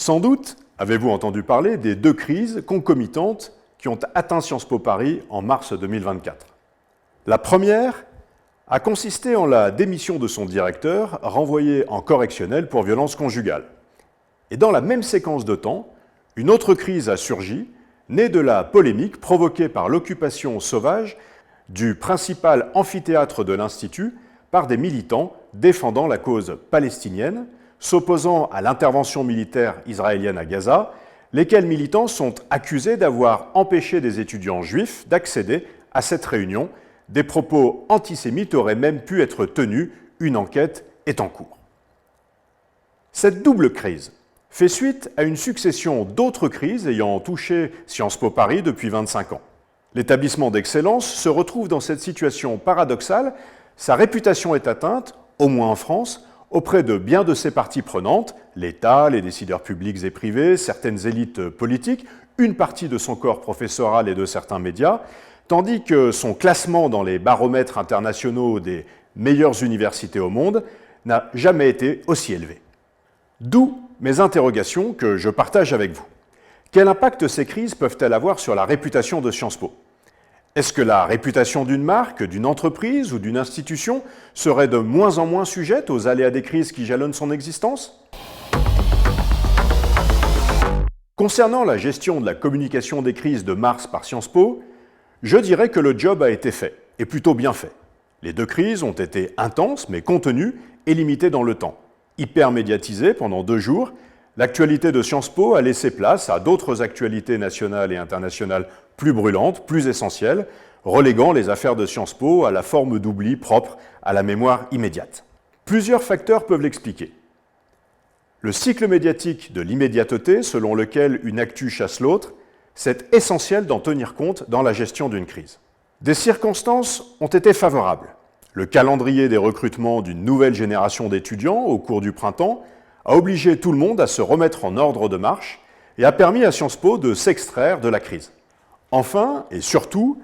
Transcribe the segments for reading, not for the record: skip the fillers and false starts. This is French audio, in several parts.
Sans doute avez-vous entendu parler des deux crises concomitantes qui ont atteint Sciences Po Paris en mars 2024. La première a consisté en la démission de son directeur, renvoyé en correctionnel pour violence conjugale. Et dans la même séquence de temps, une autre crise a surgi, née de la polémique provoquée par l'occupation sauvage du principal amphithéâtre de l'Institut par des militants défendant la cause palestinienne, s'opposant à l'intervention militaire israélienne à Gaza, lesquels militants sont accusés d'avoir empêché des étudiants juifs d'accéder à cette réunion. Des propos antisémites auraient même pu être tenus, une enquête est en cours. Cette double crise fait suite à une succession d'autres crises ayant touché Sciences Po Paris depuis 25 ans. L'établissement d'excellence se retrouve dans cette situation paradoxale. Sa réputation est atteinte, au moins en France, auprès de bien de ses parties prenantes, l'État, les décideurs publics et privés, certaines élites politiques, une partie de son corps professoral et de certains médias, tandis que son classement dans les baromètres internationaux des meilleures universités au monde n'a jamais été aussi élevé. D'où mes interrogations que je partage avec vous. Quel impact ces crises peuvent-elles avoir sur la réputation de Sciences Po ? Est-ce que la réputation d'une marque, d'une entreprise ou d'une institution serait de moins en moins sujette aux aléas des crises qui jalonnent son existence ? Concernant la gestion de la communication des crises de mars par Sciences Po, je dirais que le job a été fait, et plutôt bien fait. Les deux crises ont été intenses, mais contenues et limitées dans le temps. Hyper médiatisées pendant 2 jours, l'actualité de Sciences Po a laissé place à d'autres actualités nationales et internationales plus brûlantes, plus essentielles, reléguant les affaires de Sciences Po à la forme d'oubli propre à la mémoire immédiate. Plusieurs facteurs peuvent l'expliquer. Le cycle médiatique de l'immédiateté, selon lequel une actu chasse l'autre, c'est essentiel d'en tenir compte dans la gestion d'une crise. Des circonstances ont été favorables. Le calendrier des recrutements d'une nouvelle génération d'étudiants au cours du printemps a obligé tout le monde à se remettre en ordre de marche et a permis à Sciences Po de s'extraire de la crise. Enfin, et surtout,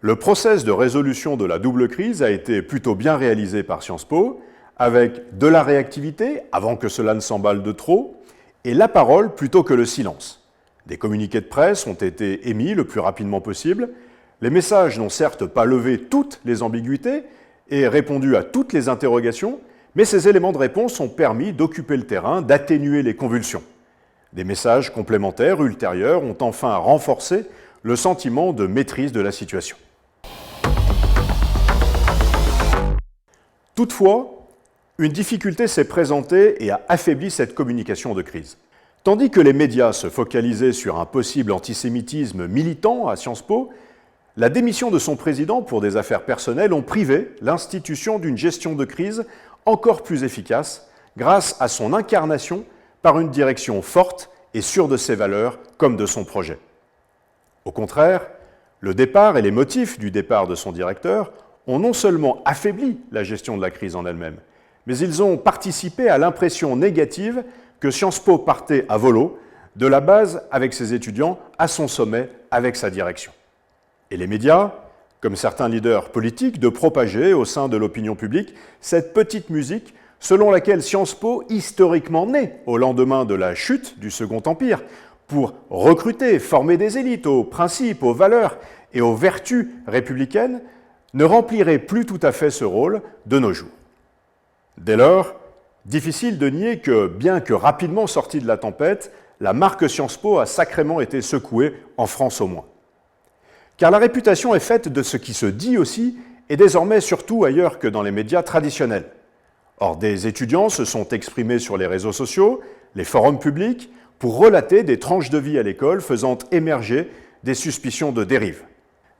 le process de résolution de la double crise a été plutôt bien réalisé par Sciences Po, avec de la réactivité, avant que cela ne s'emballe de trop, et la parole plutôt que le silence. Des communiqués de presse ont été émis le plus rapidement possible. Les messages n'ont certes pas levé toutes les ambiguïtés et répondu à toutes les interrogations, mais ces éléments de réponse ont permis d'occuper le terrain, d'atténuer les convulsions. Des messages complémentaires ultérieurs ont enfin renforcé le sentiment de maîtrise de la situation. Toutefois, une difficulté s'est présentée et a affaibli cette communication de crise. Tandis que les médias se focalisaient sur un possible antisémitisme militant à Sciences Po, la démission de son président pour des affaires personnelles ont privé l'institution d'une gestion de crise encore plus efficace grâce à son incarnation par une direction forte et sûre de ses valeurs comme de son projet. Au contraire, le départ et les motifs du départ de son directeur ont non seulement affaibli la gestion de la crise en elle-même, mais ils ont participé à l'impression négative que Sciences Po partait à volo, de la base avec ses étudiants à son sommet avec sa direction. Et les médias, comme certains leaders politiques, de propager au sein de l'opinion publique cette petite musique selon laquelle Sciences Po, historiquement née au lendemain de la chute du Second Empire, pour recruter, former des élites aux principes, aux valeurs et aux vertus républicaines, ne remplirait plus tout à fait ce rôle de nos jours. Dès lors, difficile de nier que, bien que rapidement sortie de la tempête, la marque Sciences Po a sacrément été secouée, en France au moins. Car la réputation est faite de ce qui se dit aussi, et désormais surtout ailleurs que dans les médias traditionnels. Or, des étudiants se sont exprimés sur les réseaux sociaux, les forums publics, pour relater des tranches de vie à l'école faisant émerger des suspicions de dérive.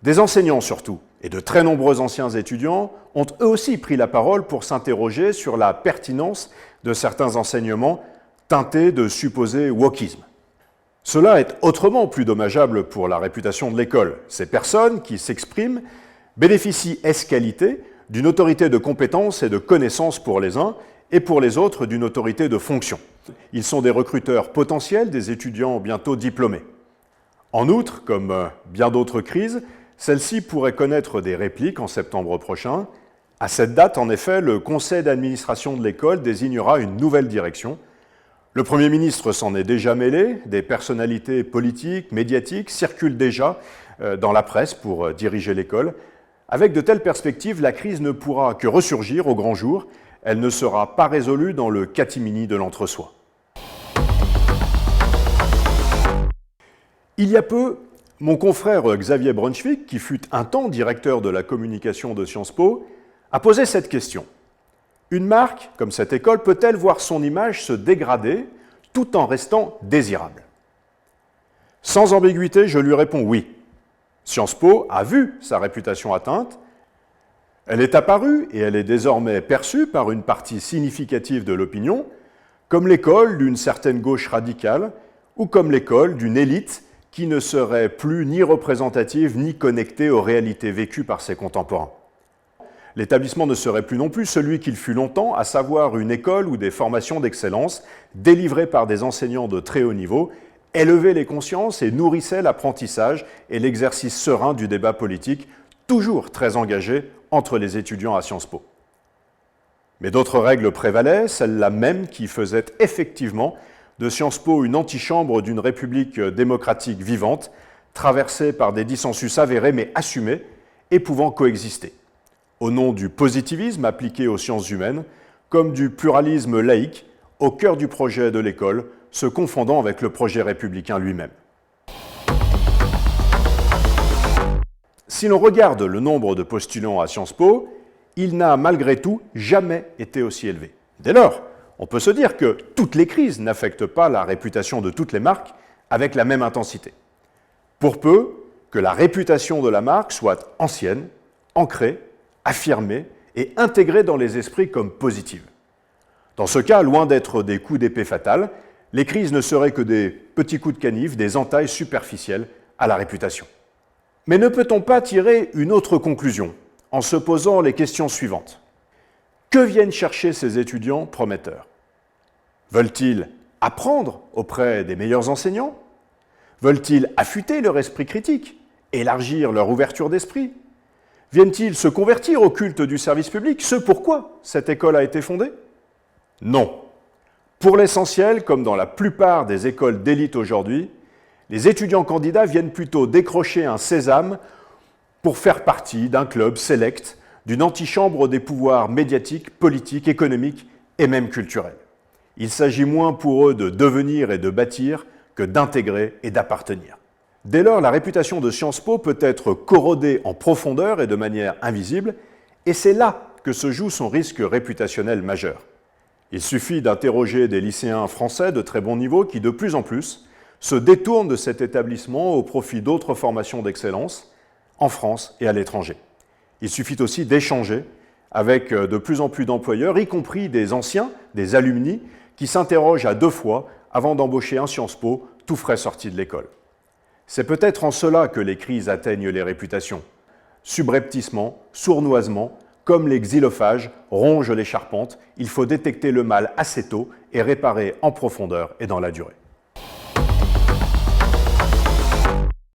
Des enseignants surtout, et de très nombreux anciens étudiants, ont eux aussi pris la parole pour s'interroger sur la pertinence de certains enseignements teintés de supposé wokisme. Cela est autrement plus dommageable pour la réputation de l'école. Ces personnes qui s'expriment bénéficient ès-qualité d'une autorité de compétence et de connaissance pour les uns et pour les autres d'une autorité de fonction. Ils sont des recruteurs potentiels des étudiants bientôt diplômés. En outre, comme bien d'autres crises, celle-ci pourrait connaître des répliques en septembre prochain. À cette date, en effet, le conseil d'administration de l'école désignera une nouvelle direction. Le Premier ministre s'en est déjà mêlé, des personnalités politiques, médiatiques circulent déjà dans la presse pour diriger l'école. Avec de telles perspectives, la crise ne pourra que ressurgir au grand jour. Elle ne sera pas résolue dans le catimini de l'entre-soi. Il y a peu, mon confrère Xavier Brunswick, qui fut un temps directeur de la communication de Sciences Po, a posé cette question. Une marque, comme cette école, peut-elle voir son image se dégrader tout en restant désirable? Sans ambiguïté, je lui réponds oui. Sciences Po a vu sa réputation atteinte. Elle est apparue et elle est désormais perçue par une partie significative de l'opinion comme l'école d'une certaine gauche radicale ou comme l'école d'une élite qui ne serait plus ni représentative ni connectée aux réalités vécues par ses contemporains. L'établissement ne serait plus non plus celui qu'il fut longtemps, à savoir une école ou des formations d'excellence délivrées par des enseignants de très haut niveau, élevaient les consciences et nourrissaient l'apprentissage et l'exercice serein du débat politique, toujours très engagé entre les étudiants à Sciences Po. Mais d'autres règles prévalaient, celles-là même qui faisaient effectivement de Sciences Po une antichambre d'une république démocratique vivante, traversée par des dissensus avérés mais assumés et pouvant coexister, au nom du positivisme appliqué aux sciences humaines, comme du pluralisme laïque, au cœur du projet de l'école, se confondant avec le projet républicain lui-même. Si l'on regarde le nombre de postulants à Sciences Po, il n'a malgré tout jamais été aussi élevé. Dès lors, on peut se dire que toutes les crises n'affectent pas la réputation de toutes les marques avec la même intensité. Pour peu que la réputation de la marque soit ancienne, ancrée, affirmée et intégrée dans les esprits comme positive. Dans ce cas, loin d'être des coups d'épée fatals, les crises ne seraient que des petits coups de canif, des entailles superficielles à la réputation. Mais ne peut-on pas tirer une autre conclusion en se posant les questions suivantes? Que viennent chercher ces étudiants prometteurs? Veulent-ils apprendre auprès des meilleurs enseignants? Veulent-ils affûter leur esprit critique, élargir leur ouverture d'esprit? Viennent-ils se convertir au culte du service public, ce pourquoi cette école a été fondée? Non. Pour l'essentiel, comme dans la plupart des écoles d'élite aujourd'hui, les étudiants candidats viennent plutôt décrocher un sésame pour faire partie d'un club sélect, d'une antichambre des pouvoirs médiatiques, politiques, économiques et même culturels. Il s'agit moins pour eux de devenir et de bâtir que d'intégrer et d'appartenir. Dès lors, la réputation de Sciences Po peut être corrodée en profondeur et de manière invisible, et c'est là que se joue son risque réputationnel majeur. Il suffit d'interroger des lycéens français de très bon niveau qui, de plus en plus, se détournent de cet établissement au profit d'autres formations d'excellence en France et à l'étranger. Il suffit aussi d'échanger avec de plus en plus d'employeurs, y compris des anciens, des alumni, qui s'interrogent à deux fois avant d'embaucher un Sciences Po tout frais sorti de l'école. C'est peut-être en cela que les crises atteignent les réputations. Subrepticement, sournoisement, comme les xylophages rongent les charpentes, il faut détecter le mal assez tôt et réparer en profondeur et dans la durée.